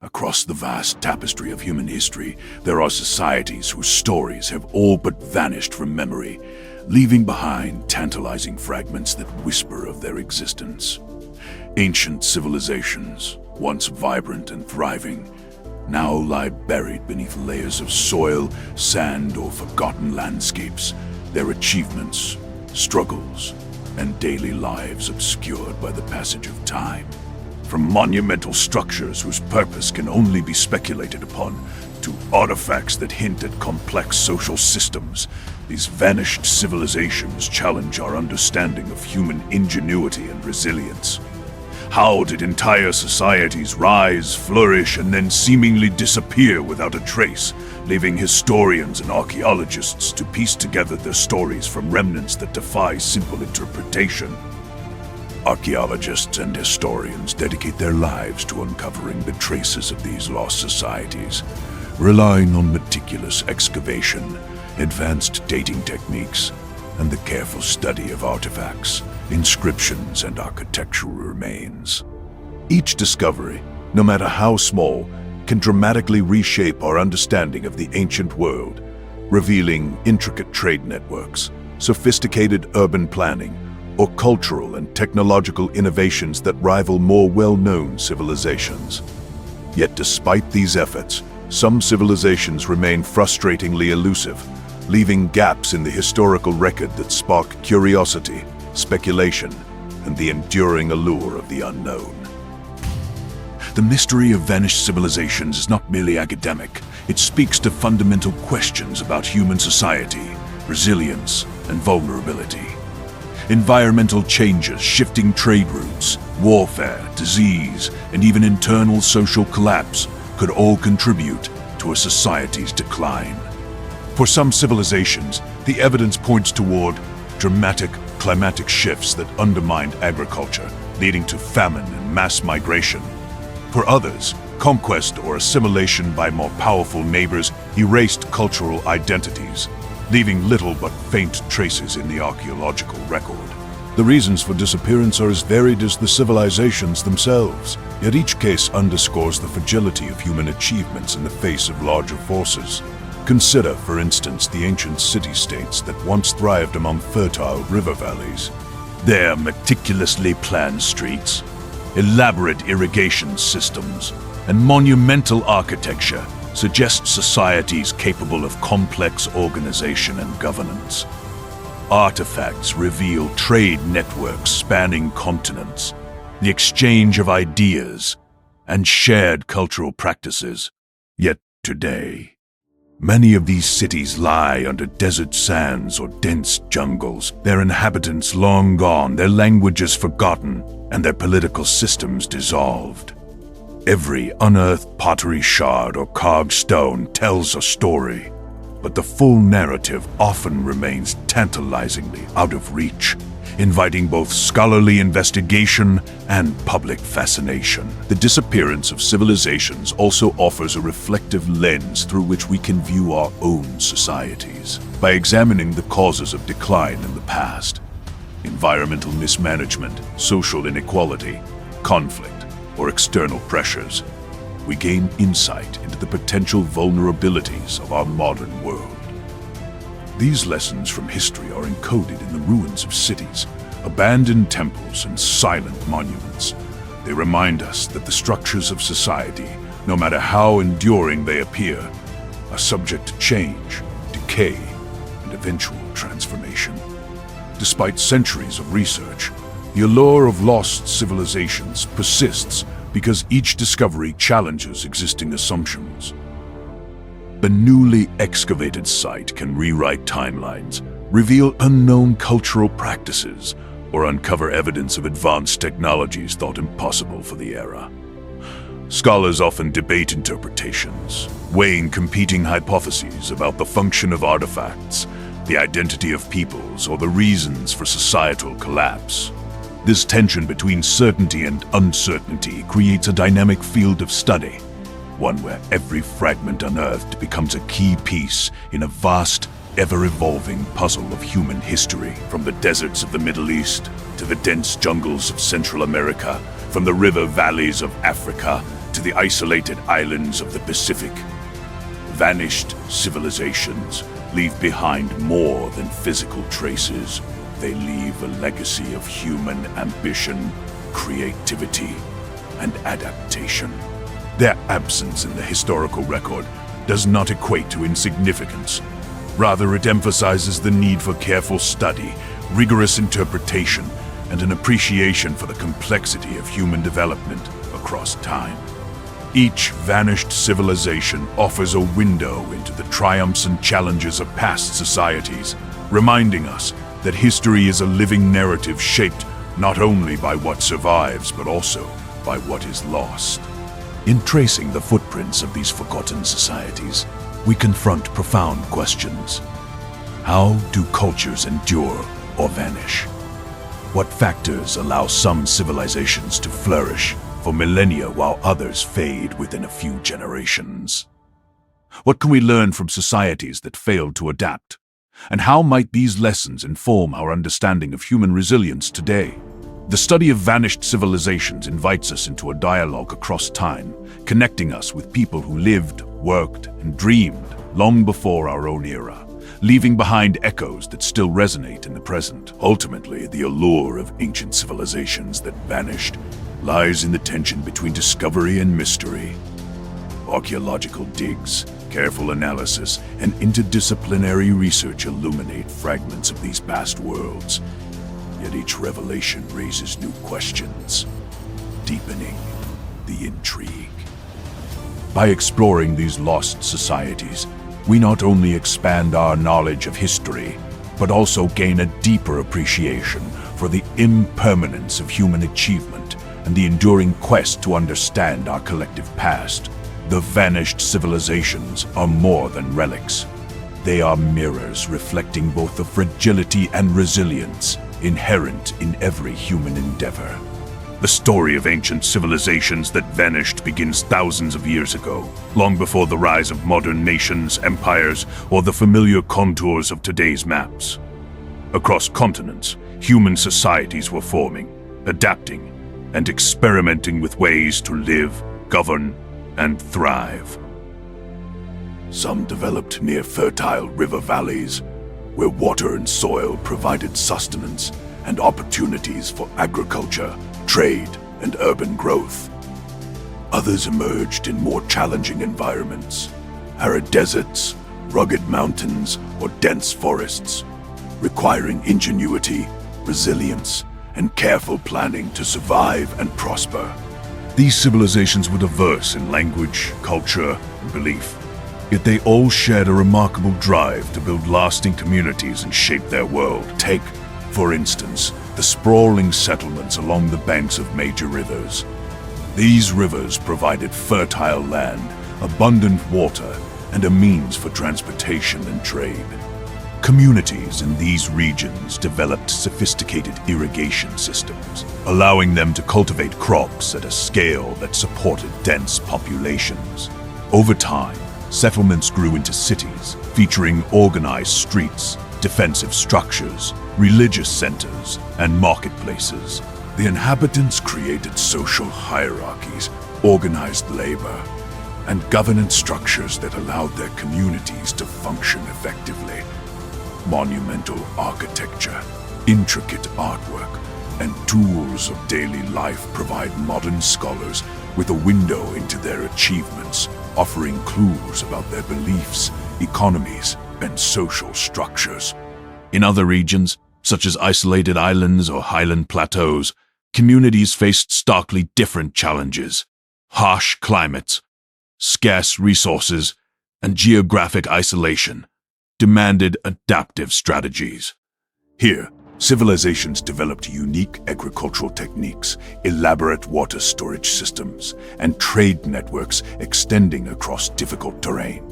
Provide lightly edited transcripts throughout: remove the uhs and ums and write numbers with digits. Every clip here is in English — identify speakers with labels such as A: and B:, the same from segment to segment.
A: Across the vast tapestry of human history, there are societies whose stories have all but vanished from memory, leaving behind tantalizing fragments that whisper of their existence. Ancient civilizations, once vibrant and thriving, now lie buried beneath layers of soil, sand, or forgotten landscapes, their achievements, struggles, and daily lives obscured by the passage of time. From monumental structures whose purpose can only be speculated upon, to artifacts that hint at complex social systems, these vanished civilizations challenge our understanding of human ingenuity and resilience. How did entire societies rise, flourish, and then seemingly disappear without a trace, leaving historians and archaeologists to piece together their stories from remnants that defy simple interpretation? Archaeologists and historians dedicate their lives to uncovering the traces of these lost societies, relying on meticulous excavation, advanced dating techniques, and the careful study of artifacts, inscriptions, and architectural remains. Each discovery, no matter how small, can dramatically reshape our understanding of the ancient world, revealing intricate trade networks, sophisticated urban planning, or cultural and technological innovations that rival more well-known civilizations. Yet despite these efforts, some civilizations remain frustratingly elusive, leaving gaps in the historical record that spark curiosity, speculation, and the enduring allure of the unknown. The mystery of vanished civilizations is not merely academic. It speaks to fundamental questions about human society, resilience, and vulnerability. Environmental changes, shifting trade routes, warfare, disease, and even internal social collapse could all contribute to a society's decline. For some civilizations, the evidence points toward dramatic climatic shifts that undermined agriculture, leading to famine and mass migration. For others, conquest or assimilation by more powerful neighbors erased cultural identities, leaving little but faint traces in the archaeological record. The reasons for disappearance are as varied as the civilizations themselves, yet each case underscores the fragility of human achievements in the face of larger forces. Consider, for instance, the ancient city-states that once thrived among fertile river valleys. Their meticulously planned streets, elaborate irrigation systems, and monumental architecture suggest societies capable of complex organization and governance. Artifacts reveal trade networks spanning continents, the exchange of ideas, and shared cultural practices. Yet today, many of these cities lie under desert sands or dense jungles, their inhabitants long gone, their languages forgotten, and their political systems dissolved. Every unearthed pottery shard or carved stone tells a story, but the full narrative often remains tantalizingly out of reach, inviting both scholarly investigation and public fascination. The disappearance of civilizations also offers a reflective lens through which we can view our own societies. By examining the causes of decline in the past, environmental mismanagement, social inequality, conflict, or external pressures, we gain insight into the potential vulnerabilities of our modern world. These lessons from history are encoded in the ruins of cities, abandoned temples, and silent monuments. They remind us that the structures of society, no matter how enduring they appear, are subject to change, decay, and eventual transformation. Despite centuries of research, the allure of lost civilizations persists because each discovery challenges existing assumptions. A newly excavated site can rewrite timelines, reveal unknown cultural practices, or uncover evidence of advanced technologies thought impossible for the era. Scholars often debate interpretations, weighing competing hypotheses about the function of artifacts, the identity of peoples, or the reasons for societal collapse. This tension between certainty and uncertainty creates a dynamic field of study, one where every fragment unearthed becomes a key piece in a vast, ever-evolving puzzle of human history. From the deserts of the Middle East to the dense jungles of Central America, from the river valleys of Africa to the isolated islands of the Pacific. Vanished civilizations leave behind more than physical traces. They leave a legacy of human ambition, creativity, and adaptation. Their absence in the historical record does not equate to insignificance. Rather, it emphasizes the need for careful study, rigorous interpretation, and an appreciation for the complexity of human development across time. Each vanished civilization offers a window into the triumphs and challenges of past societies, reminding us that history is a living narrative shaped not only by what survives, but also by what is lost. In tracing the footprints of these forgotten societies, we confront profound questions. How do cultures endure or vanish? What factors allow some civilizations to flourish for millennia while others fade within a few generations? What can we learn from societies that failed to adapt? And how might these lessons inform our understanding of human resilience today? The study of vanished civilizations invites us into a dialogue across time, connecting us with people who lived, worked, and dreamed long before our own era, leaving behind echoes that still resonate in the present. Ultimately, the allure of ancient civilizations that vanished lies in the tension between discovery and mystery. Archaeological digs, careful analysis, and interdisciplinary research illuminate fragments of these past worlds. Yet each revelation raises new questions, deepening the intrigue. By exploring these lost societies, we not only expand our knowledge of history, but also gain a deeper appreciation for the impermanence of human achievement and the enduring quest to understand our collective past. The vanished civilizations are more than relics. They are mirrors reflecting both the fragility and resilience inherent in every human endeavor. The story of ancient civilizations that vanished begins thousands of years ago, long before the rise of modern nations, empires, or the familiar contours of today's maps. Across continents, human societies were forming, adapting, and experimenting with ways to live, govern, and thrive. Some developed near fertile river valleys, where water and soil provided sustenance and opportunities for agriculture, trade, and urban growth. Others emerged in more challenging environments, arid deserts, rugged mountains, or dense forests, requiring ingenuity, resilience, and careful planning to survive and prosper. These civilizations were diverse in language, culture, and belief, yet they all shared a remarkable drive to build lasting communities and shape their world. Take, for instance, the sprawling settlements along the banks of major rivers. These rivers provided fertile land, abundant water, and a means for transportation and trade. Communities in these regions developed sophisticated irrigation systems, allowing them to cultivate crops at a scale that supported dense populations. Over time, settlements grew into cities, featuring organized streets, defensive structures, religious centers, and marketplaces. The inhabitants created social hierarchies, organized labor, and governance structures that allowed their communities to function effectively. Monumental architecture, intricate artwork, and tools of daily life provide modern scholars with a window into their achievements, offering clues about their beliefs, economies, and social structures. In other regions, such as isolated islands or highland plateaus, communities faced starkly different challenges. Harsh climates, scarce resources, and geographic isolation demanded adaptive strategies. Here, civilizations developed unique agricultural techniques, elaborate water storage systems, and trade networks extending across difficult terrain.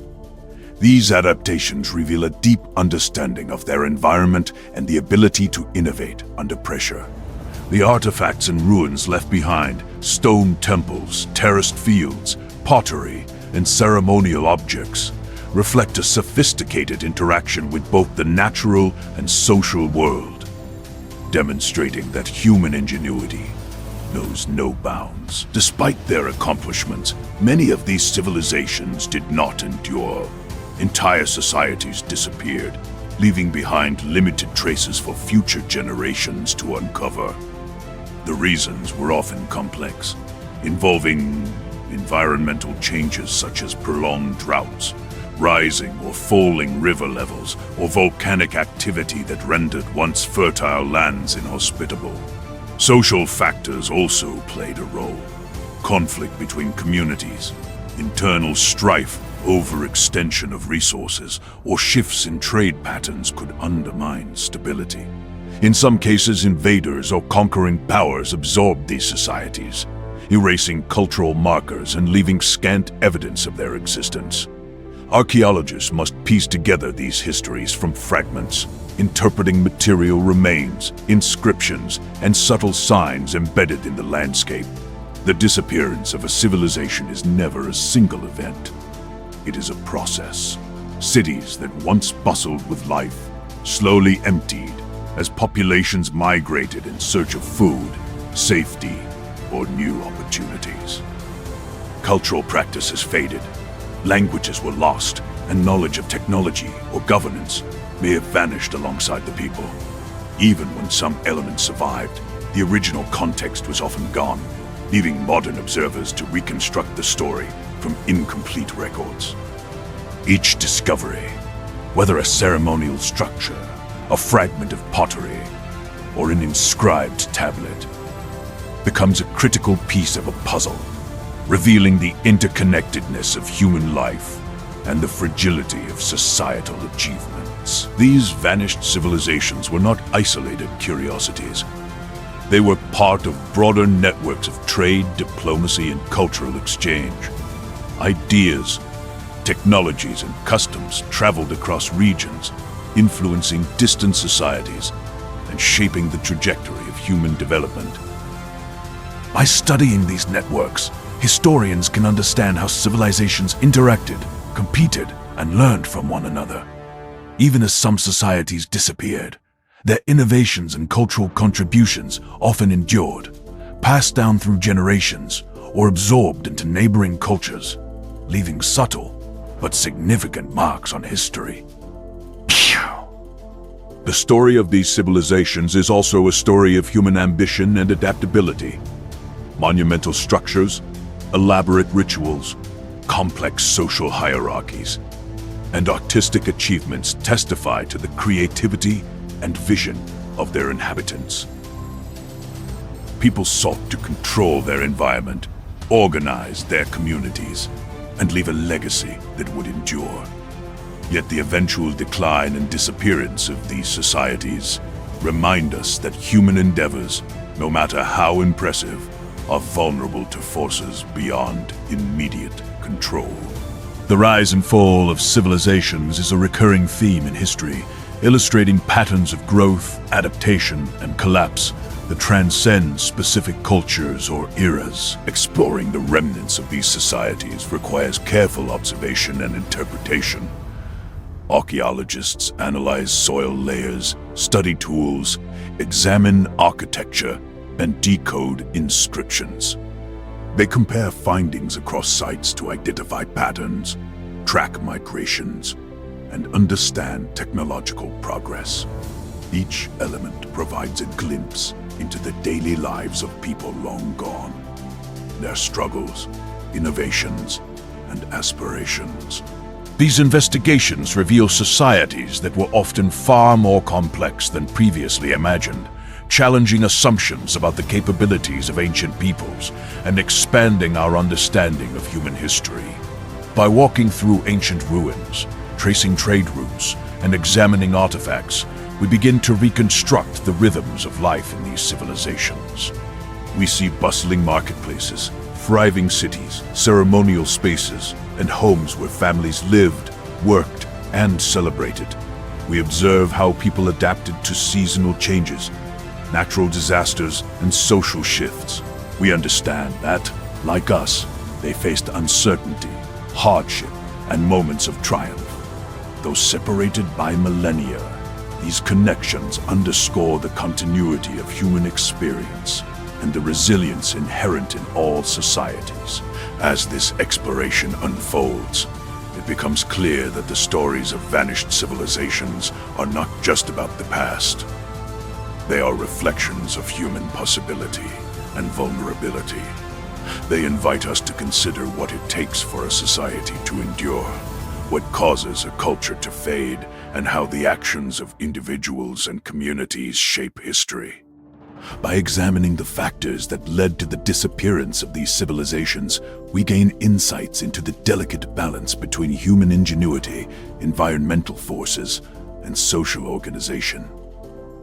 A: These adaptations reveal a deep understanding of their environment and the ability to innovate under pressure. The artifacts and ruins left behind, stone temples, terraced fields, pottery, and ceremonial objects, reflect a sophisticated interaction with both the natural and social world, demonstrating that human ingenuity, knows no bounds. Despite their accomplishments, many of these civilizations did not endure. Entire societies disappeared, leaving behind limited traces for future generations to uncover. The reasons were often complex, involving environmental changes such as prolonged droughts, rising or falling river levels, or volcanic activity that rendered once fertile lands inhospitable. Social factors also played a role. Conflict between communities, internal strife, overextension of resources, or shifts in trade patterns could undermine stability. In some cases, invaders or conquering powers absorbed these societies, erasing cultural markers and leaving scant evidence of their existence. Archaeologists must piece together these histories from fragments, interpreting material remains, inscriptions, and subtle signs embedded in the landscape. The disappearance of a civilization is never a single event. It is a process. Cities that once bustled with life slowly emptied as populations migrated in search of food, safety, or new opportunities. Cultural practices faded, languages were lost, and knowledge of technology or governance may have vanished alongside the people. Even when some elements survived, the original context was often gone, leaving modern observers to reconstruct the story from incomplete records. Each discovery, whether a ceremonial structure, a fragment of pottery, or an inscribed tablet, becomes a critical piece of a puzzle, revealing the interconnectedness of human life and the fragility of societal achievements. These vanished civilizations were not isolated curiosities. They were part of broader networks of trade, diplomacy, and cultural exchange. Ideas, technologies, and customs traveled across regions, influencing distant societies and shaping the trajectory of human development. By studying these networks, historians can understand how civilizations interacted, competed, and learned from one another. Even as some societies disappeared, their innovations and cultural contributions often endured, passed down through generations, or absorbed into neighboring cultures, leaving subtle but significant marks on history. The story of these civilizations is also a story of human ambition and adaptability. Monumental structures, elaborate rituals, complex social hierarchies, and artistic achievements testify to the creativity and vision of their inhabitants. People sought to control their environment, organize their communities, and leave a legacy that would endure. Yet the eventual decline and disappearance of these societies remind us that human endeavors, no matter how impressive, are vulnerable to forces beyond immediate control. The rise and fall of civilizations is a recurring theme in history, illustrating patterns of growth, adaptation, and collapse that transcend specific cultures or eras. Exploring the remnants of these societies requires careful observation and interpretation. Archaeologists analyze soil layers, study tools, examine architecture, and decode inscriptions. They compare findings across sites to identify patterns, track migrations, and understand technological progress. Each element provides a glimpse into the daily lives of people long gone, their struggles, innovations, and aspirations. These investigations reveal societies that were often far more complex than previously imagined, challenging assumptions about the capabilities of ancient peoples and expanding our understanding of human history. By walking through ancient ruins, tracing trade routes, and examining artifacts, we begin to reconstruct the rhythms of life in these civilizations. We see bustling marketplaces, thriving cities, ceremonial spaces, and homes where families lived, worked, and celebrated. We observe how people adapted to seasonal changes, natural disasters, and social shifts. We understand that, like us, they faced uncertainty, hardship, and moments of triumph. Though separated by millennia, these connections underscore the continuity of human experience. and the resilience inherent in all societies. As this exploration unfolds, it becomes clear that the stories of vanished civilizations are not just about the past. They are reflections of human possibility and vulnerability. They invite us to consider what it takes for a society to endure, what causes a culture to fade, and how the actions of individuals and communities shape history. By examining the factors that led to the disappearance of these civilizations, we gain insights into the delicate balance between human ingenuity, environmental forces, and social organization.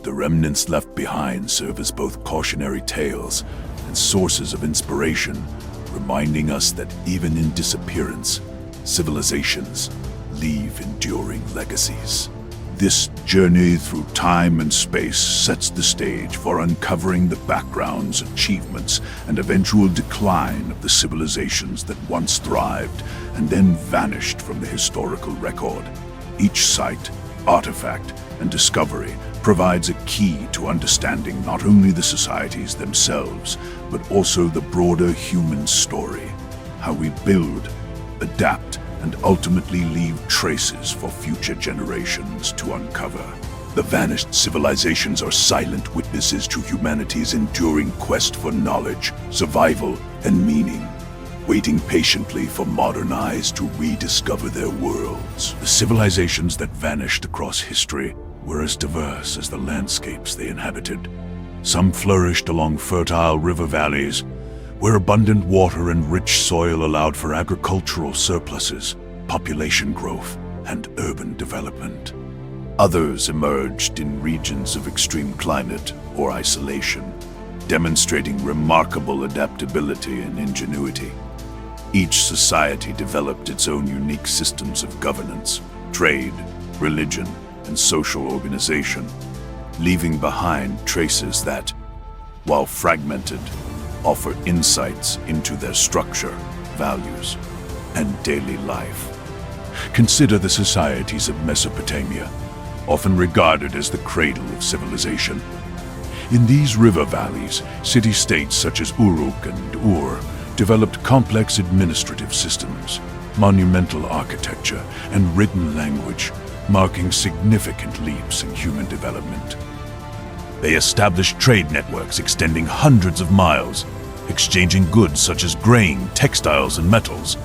A: The remnants left behind serve as both cautionary tales and sources of inspiration, reminding us that even in disappearance, civilizations leave enduring legacies. This journey through time and space sets the stage for uncovering the backgrounds, achievements, and eventual decline of the civilizations that once thrived and then vanished from the historical record. Each site, artifact, and discovery provides a key to understanding not only the societies themselves, but also the broader human story, how we build, adapt, and ultimately leave traces for future generations to uncover. The vanished civilizations are silent witnesses to humanity's enduring quest for knowledge, survival, and meaning, waiting patiently for modern eyes to rediscover their worlds. The civilizations that vanished across history were as diverse as the landscapes they inhabited. Some flourished along fertile river valleys, where abundant water and rich soil allowed for agricultural surpluses, population growth, and urban development. Others emerged in regions of extreme climate or isolation, demonstrating remarkable adaptability and ingenuity. Each society developed its own unique systems of governance, trade, religion, and social organization, leaving behind traces that, while fragmented, offer insights into their structure, values, and daily life. Consider the societies of Mesopotamia, often regarded as the cradle of civilization. In these river valleys, city-states such as Uruk and Ur developed complex administrative systems, monumental architecture, and written language, marking significant leaps in human development. They established trade networks extending hundreds of miles, exchanging goods such as grain, textiles, and metals,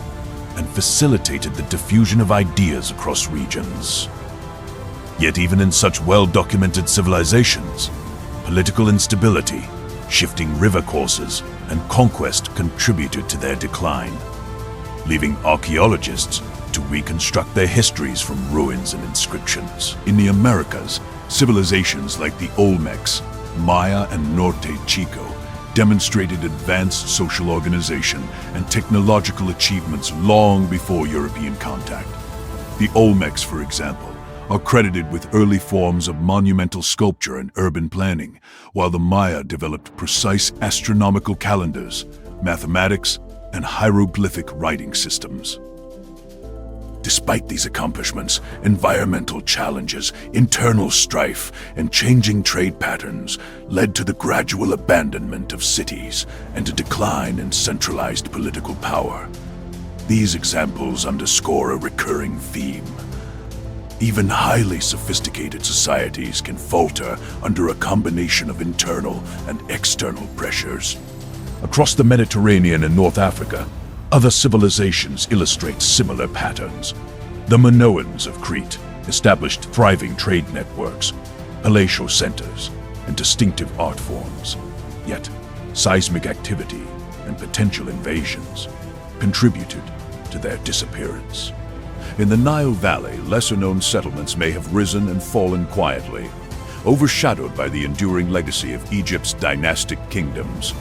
A: and facilitated the diffusion of ideas across regions. Yet even in such well-documented civilizations, political instability, shifting river courses, and conquest contributed to their decline, leaving archaeologists to reconstruct their histories from ruins and inscriptions. In the Americas, civilizations like the Olmecs, Maya, and Norte Chico demonstrated advanced social organization and technological achievements long before European contact. The Olmecs, for example, are credited with early forms of monumental sculpture and urban planning, while the Maya developed precise astronomical calendars, mathematics, and hieroglyphic writing systems. Despite these accomplishments, environmental challenges, internal strife, and changing trade patterns led to the gradual abandonment of cities and a decline in centralized political power. These examples underscore a recurring theme. Even highly sophisticated societies can falter under a combination of internal and external pressures. Across the Mediterranean and North Africa, other civilizations illustrate similar patterns. The Minoans of Crete established thriving trade networks, palatial centers, and distinctive art forms. Yet, seismic activity and potential invasions contributed to their disappearance. In the Nile Valley, lesser-known settlements may have risen and fallen quietly, overshadowed by the enduring legacy of Egypt's dynastic kingdoms.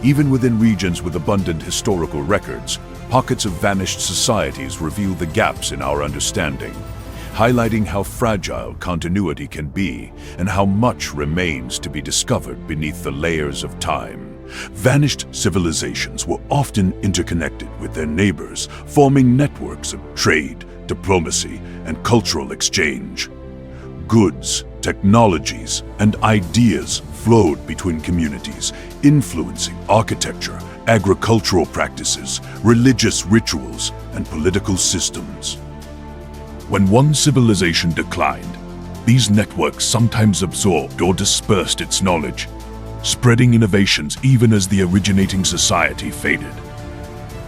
A: Even within regions with abundant historical records, pockets of vanished societies reveal the gaps in our understanding, highlighting how fragile continuity can be and how much remains to be discovered beneath the layers of time. Vanished civilizations were often interconnected with their neighbors, forming networks of trade, diplomacy, and cultural exchange. Goods, Technologies and ideas flowed between communities, influencing architecture, agricultural practices, religious rituals, and political systems. When one civilization declined, these networks sometimes absorbed or dispersed its knowledge, spreading innovations even as the originating society faded.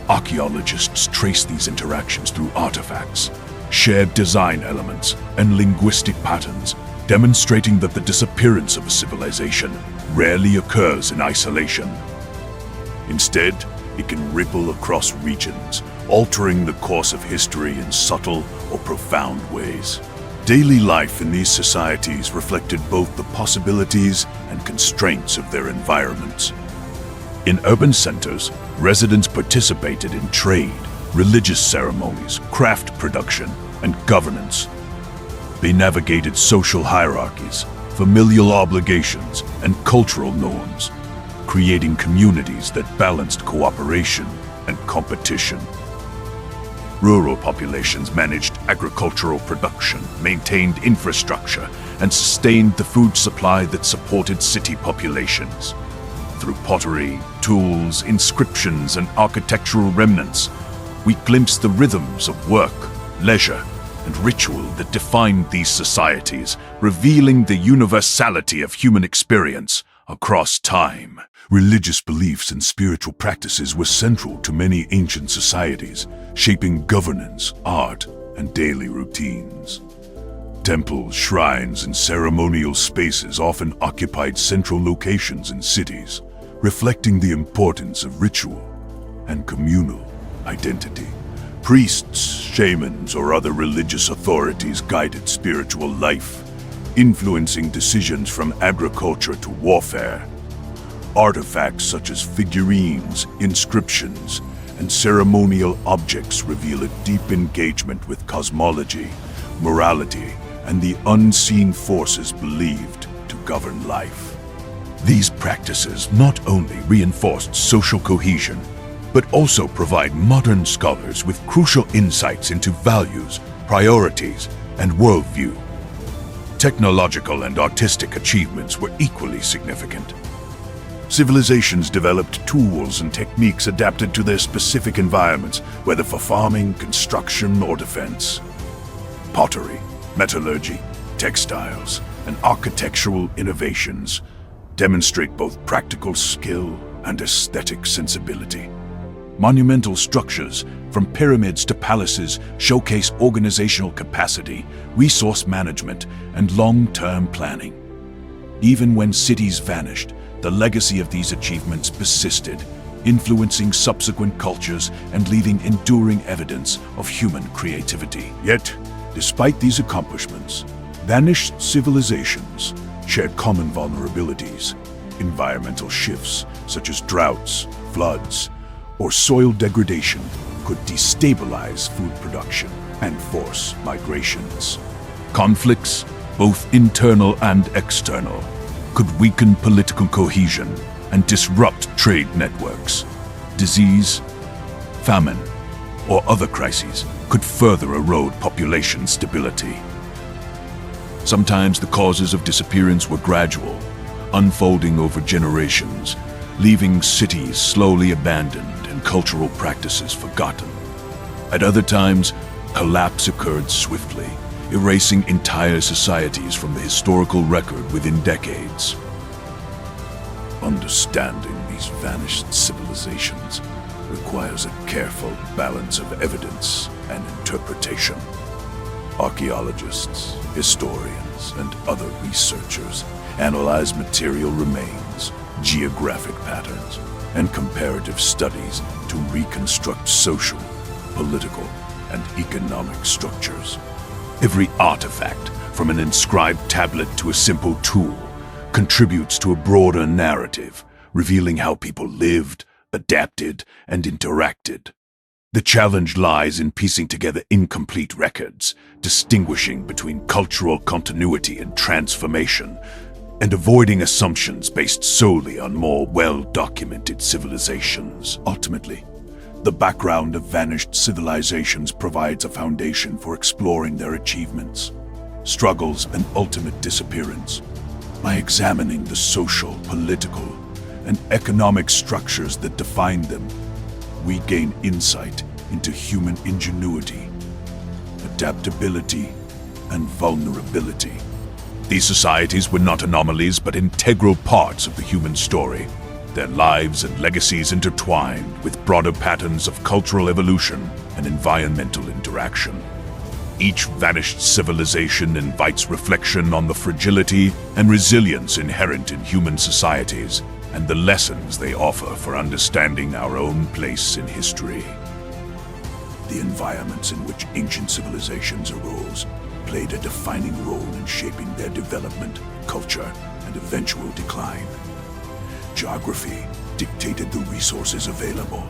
A: Archaeologists trace these interactions through artifacts, shared design elements, and linguistic patterns, demonstrating that the disappearance of a civilization rarely occurs in isolation. Instead, it can ripple across regions, altering the course of history in subtle or profound ways. Daily life in these societies reflected both the possibilities and constraints of their environments. In urban centers, residents participated in trade, religious ceremonies, craft production, and governance. They navigated social hierarchies, familial obligations, and cultural norms, creating communities that balanced cooperation and competition. Rural populations managed agricultural production, maintained infrastructure, and sustained the food supply that supported city populations. Through pottery, tools, inscriptions, and architectural remnants, we glimpse the rhythms of work, leisure, and ritual that defined these societies, revealing the universality of human experience across time. Religious beliefs and spiritual practices were central to many ancient societies, shaping governance, art, and daily routines. Temples, shrines, and ceremonial spaces often occupied central locations in cities, reflecting the importance of ritual and communal identity. Priests, shamans, or other religious authorities guided spiritual life, influencing decisions from agriculture to warfare. Artifacts such as figurines, inscriptions, and ceremonial objects reveal a deep engagement with cosmology, morality, and the unseen forces believed to govern life. These practices not only reinforced social cohesion, but also provide modern scholars with crucial insights into values, priorities, and worldview. Technological and artistic achievements were equally significant. Civilizations developed tools and techniques adapted to their specific environments, whether for farming, construction, or defense. Pottery, metallurgy, textiles, and architectural innovations demonstrate both practical skill and aesthetic sensibility. Monumental structures, from pyramids to palaces, showcase organizational capacity, resource management, and long-term planning. Even when cities vanished, the legacy of these achievements persisted, influencing subsequent cultures and leaving enduring evidence of human creativity. Yet, despite these accomplishments, vanished civilizations shared common vulnerabilities. Environmental shifts, such as droughts, floods, or soil degradation, could destabilize food production and force migrations. Conflicts, both internal and external, could weaken political cohesion and disrupt trade networks. Disease, famine, or other crises could further erode population stability. Sometimes the causes of disappearance were gradual, unfolding over generations, leaving cities slowly abandoned and cultural practices forgotten. At other times, collapse occurred swiftly, erasing entire societies from the historical record within decades. Understanding these vanished civilizations requires a careful balance of evidence and interpretation. Archaeologists, historians, and other researchers analyze material remains, geographic patterns, and comparative studies to reconstruct social, political, and economic structures. Every artifact, from an inscribed tablet to a simple tool, contributes to a broader narrative, revealing how people lived, adapted, and interacted. The challenge lies in piecing together incomplete records, distinguishing between cultural continuity and transformation, and avoiding assumptions based solely on more well-documented civilizations. Ultimately, the background of vanished civilizations provides a foundation for exploring their achievements. struggles, and ultimate disappearance. By examining the social, political, and economic structures that define them, we gain insight into human ingenuity, adaptability, and vulnerability. These societies were not anomalies but integral parts of the human story, their lives and legacies intertwined with broader patterns of cultural evolution and environmental interaction. Each vanished civilization invites reflection on the fragility and resilience inherent in human societies and the lessons they offer for understanding our own place in history. The environments in which ancient civilizations arose played a defining role in shaping their development, culture, and eventual decline. Geography dictated the resources available,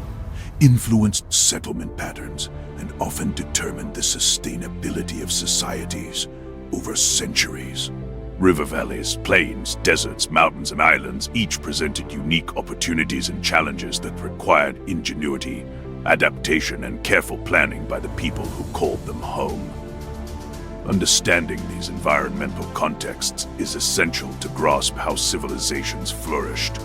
A: influenced settlement patterns, and often determined the sustainability of societies over centuries. River valleys, plains, deserts, mountains, and islands each presented unique opportunities and challenges that required ingenuity, adaptation, and careful planning by the people who called them home. Understanding these environmental contexts is essential to grasp how civilizations flourished,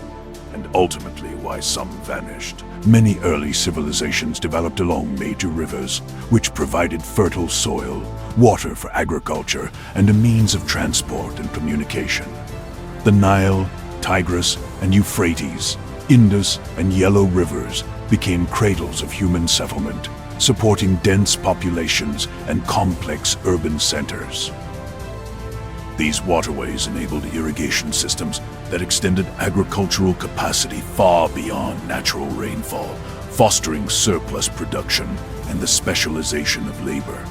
A: and ultimately why some vanished. Many early civilizations developed along major rivers, which provided fertile soil, water for agriculture, and a means of transport and communication. The Nile, Tigris, and Euphrates, Indus, and Yellow rivers became cradles of human settlement, supporting dense populations and complex urban centers. These waterways enabled irrigation systems that extended agricultural capacity far beyond natural rainfall, fostering surplus production and the specialization of labor.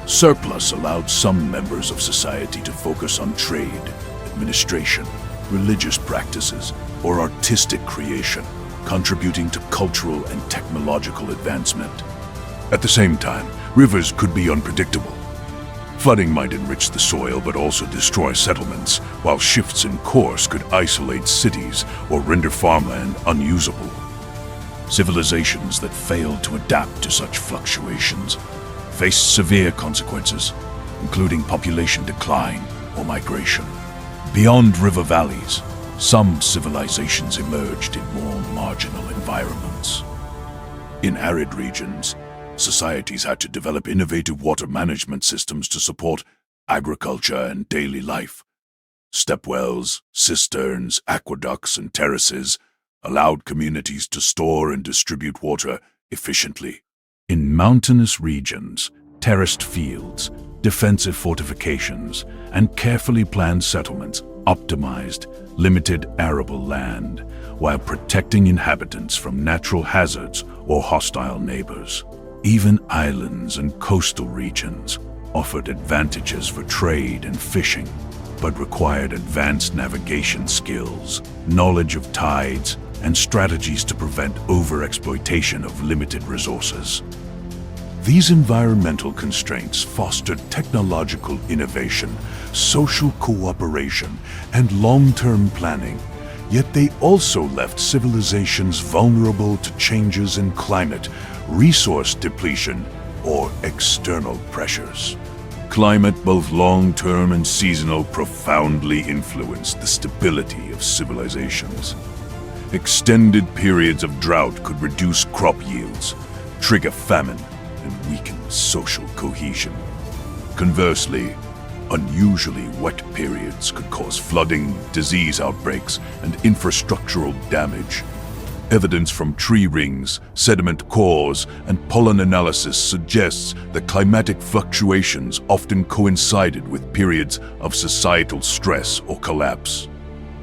A: Surplus allowed some members of society to focus on trade, administration, religious practices, or artistic creation, contributing to cultural and technological advancement. At the same time, rivers could be unpredictable. Flooding might enrich the soil but also destroy settlements, while shifts in course could isolate cities or render farmland unusable. Civilizations that failed to adapt to such fluctuations faced severe consequences, including population decline or migration. Beyond river valleys, some civilizations emerged in more marginal environments. In arid regions, societies had to develop innovative water management systems to support agriculture and daily life. Stepwells, cisterns, aqueducts, and terraces allowed communities to store and distribute water efficiently. In mountainous regions, terraced fields, defensive fortifications, and carefully planned settlements optimized limited arable land while protecting inhabitants from natural hazards or hostile neighbors. Even islands and coastal regions offered advantages for trade and fishing, but required advanced navigation skills, knowledge of tides, and strategies to prevent overexploitation of limited resources. These environmental constraints fostered technological innovation, social cooperation, and long-term planning, yet they also left civilizations vulnerable to changes in climate, resource depletion, or external pressures. Climate, both long-term and seasonal, profoundly influenced the stability of civilizations. Extended periods of drought could reduce crop yields, trigger famine, and weaken social cohesion. Conversely, unusually wet periods could cause flooding, disease outbreaks, and infrastructural damage. Evidence from tree rings, sediment cores, and pollen analysis suggests that climatic fluctuations often coincided with periods of societal stress or collapse.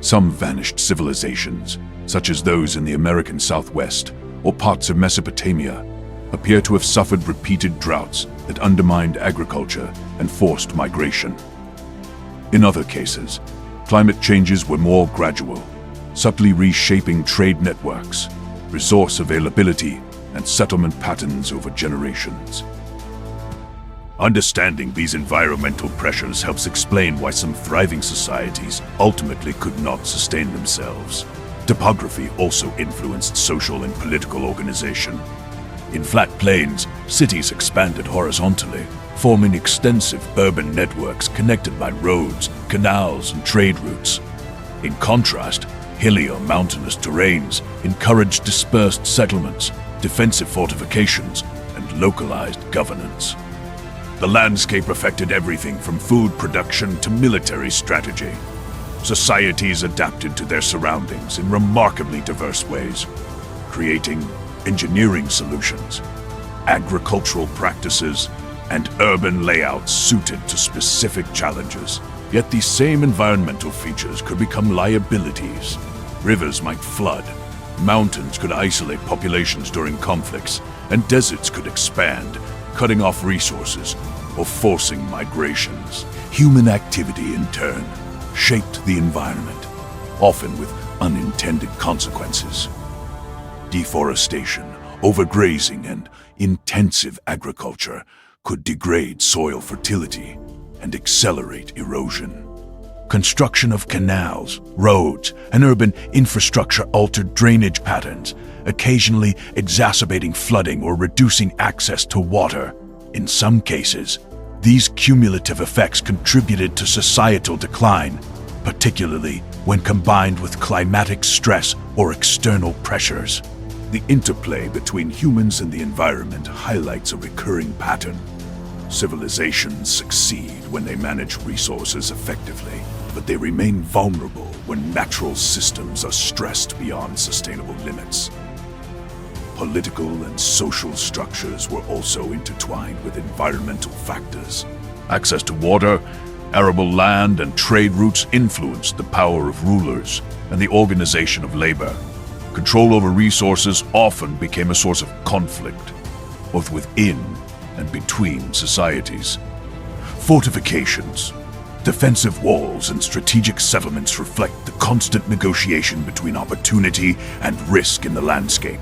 A: Some vanished civilizations, such as those in the American Southwest or parts of Mesopotamia, appear to have suffered repeated droughts that undermined agriculture and forced migration. In other cases, climate changes were more gradual, subtly reshaping trade networks, resource availability, and settlement patterns over generations. Understanding these environmental pressures helps explain why some thriving societies ultimately could not sustain themselves. Topography also influenced social and political organization. In flat plains, cities expanded horizontally, forming extensive urban networks connected by roads, canals, and trade routes. In contrast, hilly or mountainous terrains encouraged dispersed settlements, defensive fortifications, and localized governance. The landscape affected everything from food production to military strategy. Societies adapted to their surroundings in remarkably diverse ways, creating engineering solutions, agricultural practices, and urban layouts suited to specific challenges. Yet these same environmental features could become liabilities. Rivers might flood, mountains could isolate populations during conflicts, and deserts could expand, cutting off resources or forcing migrations. Human activity, in turn, shaped the environment, often with unintended consequences. Deforestation, overgrazing, and intensive agriculture could degrade soil fertility and accelerate erosion. Construction of canals, roads, and urban infrastructure altered drainage patterns, occasionally exacerbating flooding or reducing access to water. In some cases, these cumulative effects contributed to societal decline, particularly when combined with climatic stress or external pressures. The interplay between humans and the environment highlights a recurring pattern. Civilizations succeed when they manage resources effectively, but they remain vulnerable when natural systems are stressed beyond sustainable limits. Political and social structures were also intertwined with environmental factors. Access to water, arable land, and trade routes influenced the power of rulers and the organization of labor. Control over resources often became a source of conflict, both within and between societies. Fortifications, defensive walls, and strategic settlements reflect the constant negotiation between opportunity and risk in the landscape.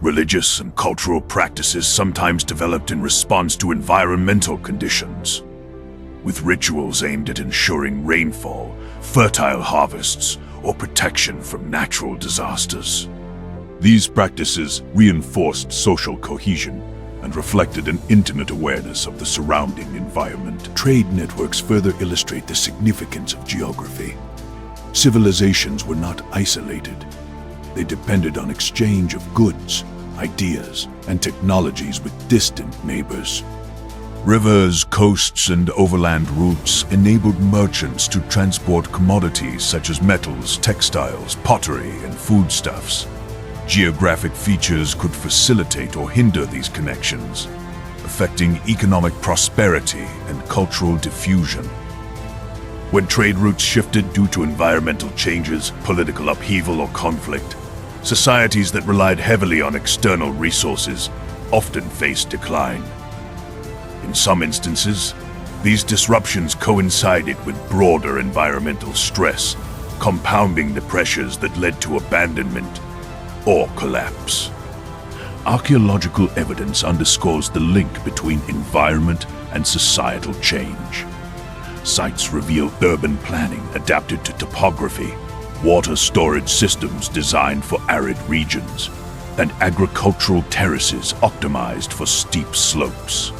A: Religious and cultural practices sometimes developed in response to environmental conditions, with rituals aimed at ensuring rainfall, fertile harvests, or protection from natural disasters. These practices reinforced social cohesion and reflected an intimate awareness of the surrounding environment. Trade networks further illustrate the significance of geography. Civilizations were not isolated. They depended on exchange of goods, ideas, and technologies with distant neighbors. Rivers, coasts, and overland routes enabled merchants to transport commodities such as metals, textiles, pottery, and foodstuffs. Geographic features could facilitate or hinder these connections, affecting economic prosperity and cultural diffusion. When trade routes shifted due to environmental changes, political upheaval, or conflict, societies that relied heavily on external resources often faced decline. In some instances, these disruptions coincided with broader environmental stress, compounding the pressures that led to abandonment or collapse. Archaeological evidence underscores the link between environment and societal change. Sites reveal urban planning adapted to topography, water storage systems designed for arid regions, and agricultural terraces optimized for steep slopes.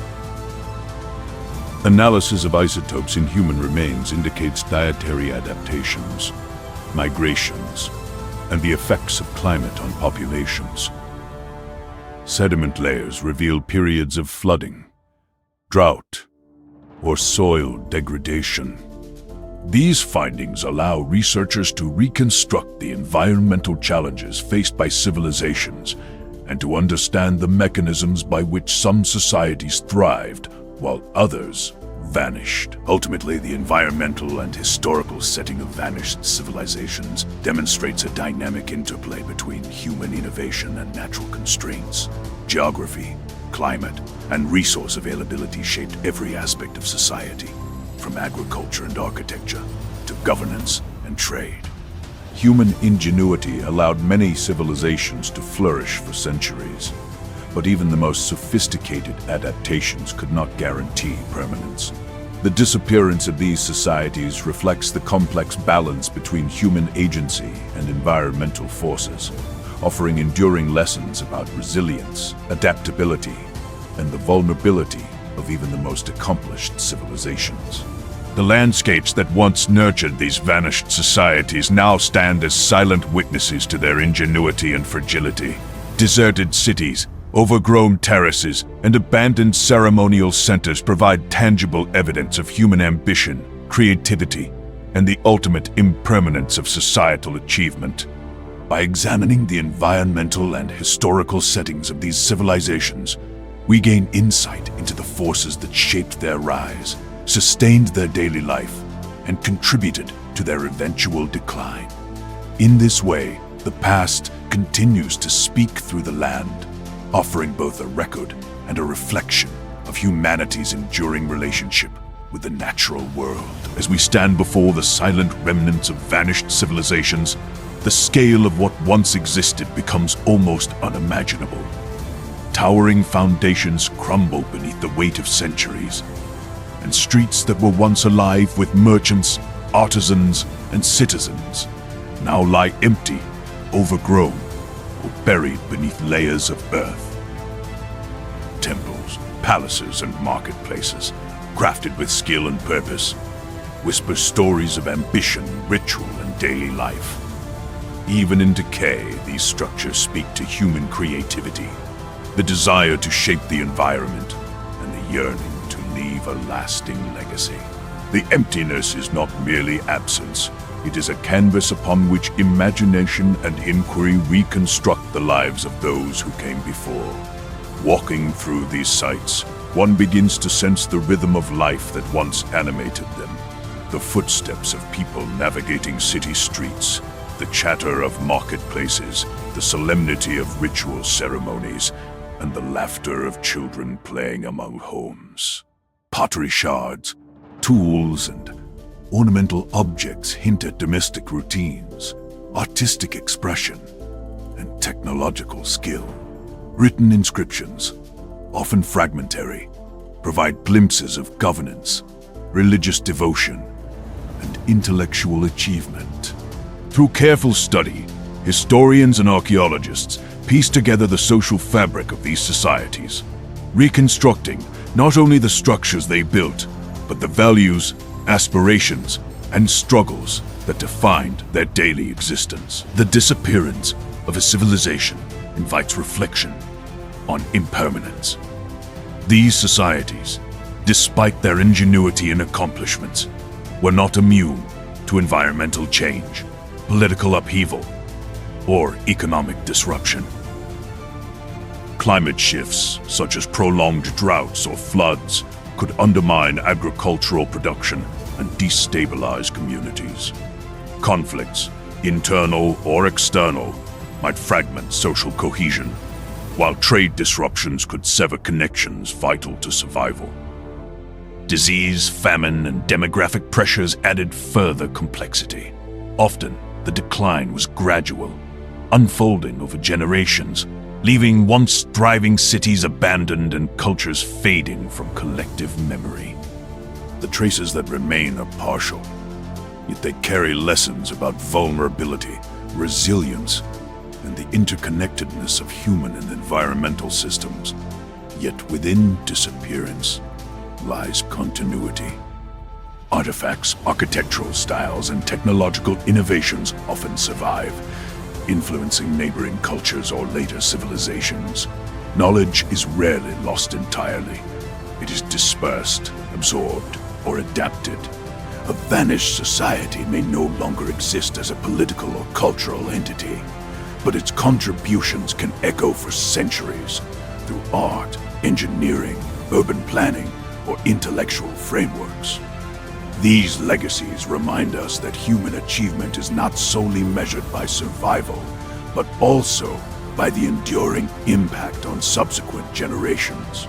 A: Analysis of isotopes in human remains indicates dietary adaptations, migrations, and the effects of climate on populations. Sediment layers reveal periods of flooding, drought, or soil degradation. These findings allow researchers to reconstruct the environmental challenges faced by civilizations and to understand the mechanisms by which some societies thrived while others vanished. Ultimately, the environmental and historical setting of vanished civilizations demonstrates a dynamic interplay between human innovation and natural constraints. Geography, climate, and resource availability shaped every aspect of society, from agriculture and architecture to governance and trade. Human ingenuity allowed many civilizations to flourish for centuries, but even the most sophisticated adaptations could not guarantee permanence. The disappearance of these societies reflects the complex balance between human agency and environmental forces, offering enduring lessons about resilience, adaptability, and the vulnerability of even the most accomplished civilizations. The landscapes that once nurtured these vanished societies now stand as silent witnesses to their ingenuity and fragility. Deserted cities, overgrown terraces, and abandoned ceremonial centers provide tangible evidence of human ambition, creativity, and the ultimate impermanence of societal achievement. By examining the environmental and historical settings of these civilizations, we gain insight into the forces that shaped their rise, sustained their daily life, and contributed to their eventual decline. In this way, the past continues to speak through the land, offering both a record and a reflection of humanity's enduring relationship with the natural world. As we stand before the silent remnants of vanished civilizations, the scale of what once existed becomes almost unimaginable. Towering foundations crumble beneath the weight of centuries, and streets that were once alive with merchants, artisans, and citizens now lie empty, overgrown, or buried beneath layers of earth. Temples, palaces, and marketplaces, crafted with skill and purpose, whisper stories of ambition, ritual, and daily life. Even in decay, these structures speak to human creativity, the desire to shape the environment, and the yearning to leave a lasting legacy. The emptiness is not merely absence, it is a canvas upon which imagination and inquiry reconstruct the lives of those who came before. Walking through these sites, one begins to sense the rhythm of life that once animated them, the footsteps of people navigating city streets, the chatter of marketplaces, the solemnity of ritual ceremonies, and the laughter of children playing among homes. Pottery shards, tools, and ornamental objects hint at domestic routines, artistic expression, and technological skill. Written inscriptions, often fragmentary, provide glimpses of governance, religious devotion, and intellectual achievement. Through careful study, historians and archaeologists piece together the social fabric of these societies, reconstructing not only the structures they built, but the values, aspirations, and struggles that defined their daily existence. The disappearance of a civilization invites reflection on impermanence. These societies, despite their ingenuity and accomplishments, were not immune to environmental change, political upheaval, or economic disruption. Climate shifts, such as prolonged droughts or floods, could undermine agricultural production and destabilize communities. Conflicts, internal or external, might fragment social cohesion, while trade disruptions could sever connections vital to survival. Disease, famine, and demographic pressures added further complexity. Often, the decline was gradual, unfolding over generations, leaving once thriving cities abandoned and cultures fading from collective memory. The traces that remain are partial, yet they carry lessons about vulnerability, resilience, and the interconnectedness of human and environmental systems. Yet within disappearance lies continuity. Artifacts, architectural styles, and technological innovations often survive, influencing neighboring cultures or later civilizations. Knowledge is rarely lost entirely. It is dispersed, absorbed, or adapted. A vanished society may no longer exist as a political or cultural entity, but its contributions can echo for centuries through art, engineering, urban planning, or intellectual frameworks. These legacies remind us that human achievement is not solely measured by survival, but also by the enduring impact on subsequent generations.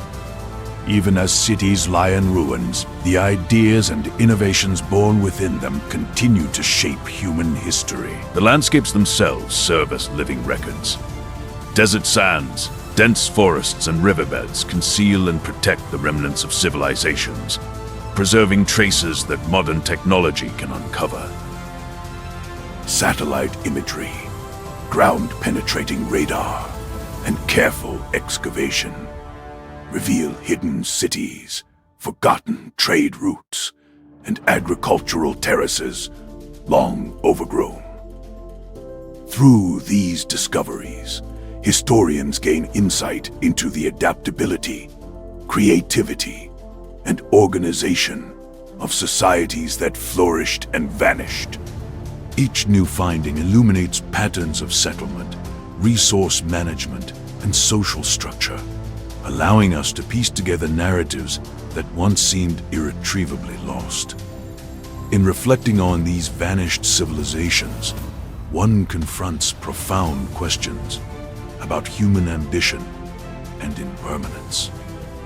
A: Even as cities lie in ruins, the ideas and innovations born within them continue to shape human history. The landscapes themselves serve as living records. Desert sands, dense forests, and riverbeds conceal and protect the remnants of civilizations, preserving traces that modern technology can uncover. Satellite imagery, Ground-penetrating radar and careful excavation reveal hidden cities, forgotten trade routes, and agricultural terraces long overgrown. Through these discoveries, historians gain insight into the adaptability, creativity, and organization of societies that flourished and vanished. Each new finding illuminates patterns of settlement, resource management, and social structure, allowing us to piece together narratives that once seemed irretrievably lost. In reflecting on these vanished civilizations, one confronts profound questions about human ambition and impermanence.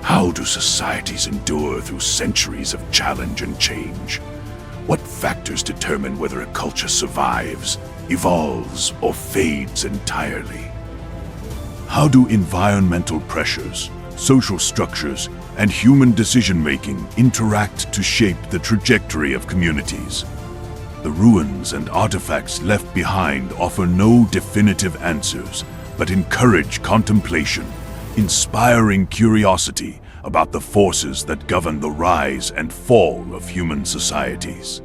A: How do societies endure through centuries of challenge and change? What factors determine whether a culture survives, evolves, or fades entirely? How do environmental pressures, social structures, and human decision-making interact to shape the trajectory of communities? The ruins and artifacts left behind offer no definitive answers, but encourage contemplation, inspiring curiosity about the forces that govern the rise and fall of human societies.